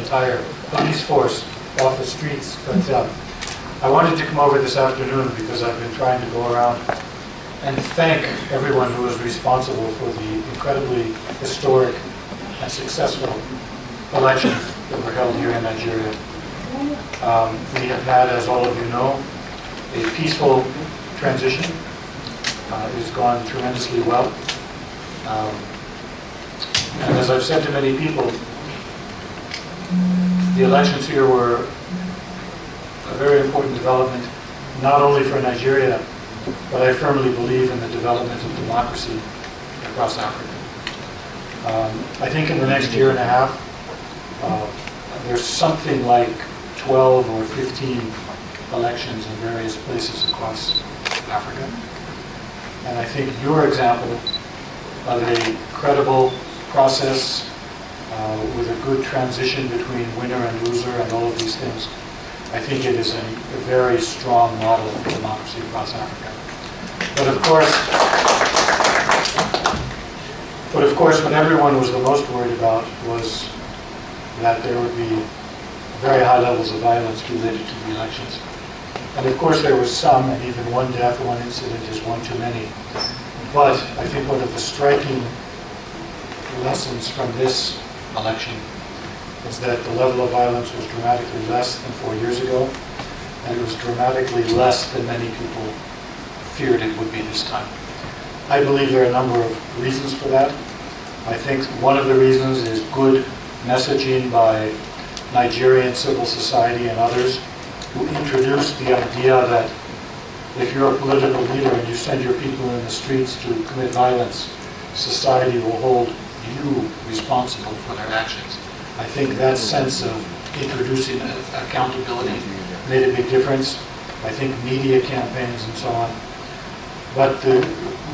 entire police force off the streets. But I wanted to come over this afternoon because I've been trying to go around and thank everyone who was responsible for the incredibly historic and successful elections that were held here in Nigeria. We have had, as all of you know, a peaceful transition. It has gone tremendously well. And as I've said to many people, the elections here were a very important development, not only for Nigeria, but I firmly believe in the development of democracy across Africa. I think in the next year and a half, there's something like 12 or 15 elections in various places across Africa. And I think your example of a credible process with a good transition between winner and loser and all of these things, I think it is a very strong model for democracy across Africa. But of course, what everyone was the most worried about was that there would be very high levels of violence related to the elections. And of course there was some, and even one death, one incident is one too many. But I think one of the striking lessons from this election is that the level of violence was dramatically less than 4 years ago, and it was dramatically less than many people feared it would be this time. I believe there are a number of reasons for that. I think one of the reasons is good messaging by Nigerian civil society and others who introduced the idea that if you're a political leader and you send your people in the streets to commit violence, society will hold you responsible for their actions. I think that sense of introducing accountability made a big difference. I think media campaigns and so on. But the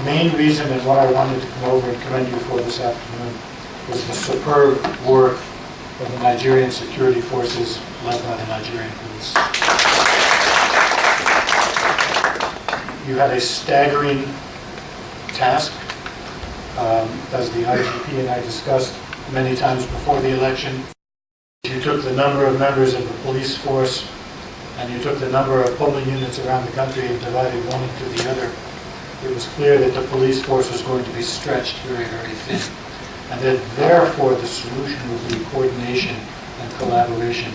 main reason and what I wanted to come over and commend you for this afternoon was the superb work of the Nigerian security forces led by the Nigerian police. You had a staggering task, as the IGP and I discussed many times before the election. You took the number of members of the police force and you took the number of polling units around the country and divided one into the other. It was clear that the police force was going to be stretched very, very thin, and that therefore the solution would be coordination and collaboration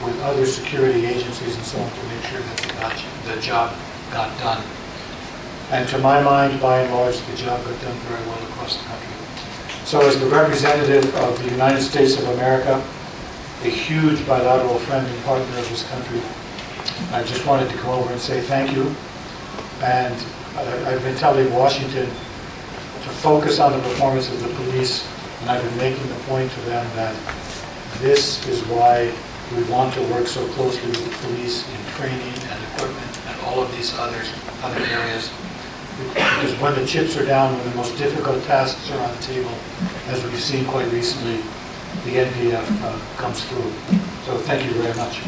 with other security agencies and so on to make sure that the job got done. And to my mind, by and large, the job got done very well across the country. So as the representative of the United States of America, a huge bilateral friend and partner of this country, I just wanted to come over and say thank you. And I've been telling Washington to focus on the performance of the police, and I've been making the point to them that this is why we want to work so closely with the police in training and equipment and all of these other areas. Because when the chips are down, when the most difficult tasks are on the table, as we've seen quite recently, the NPF comes through. So thank you very much.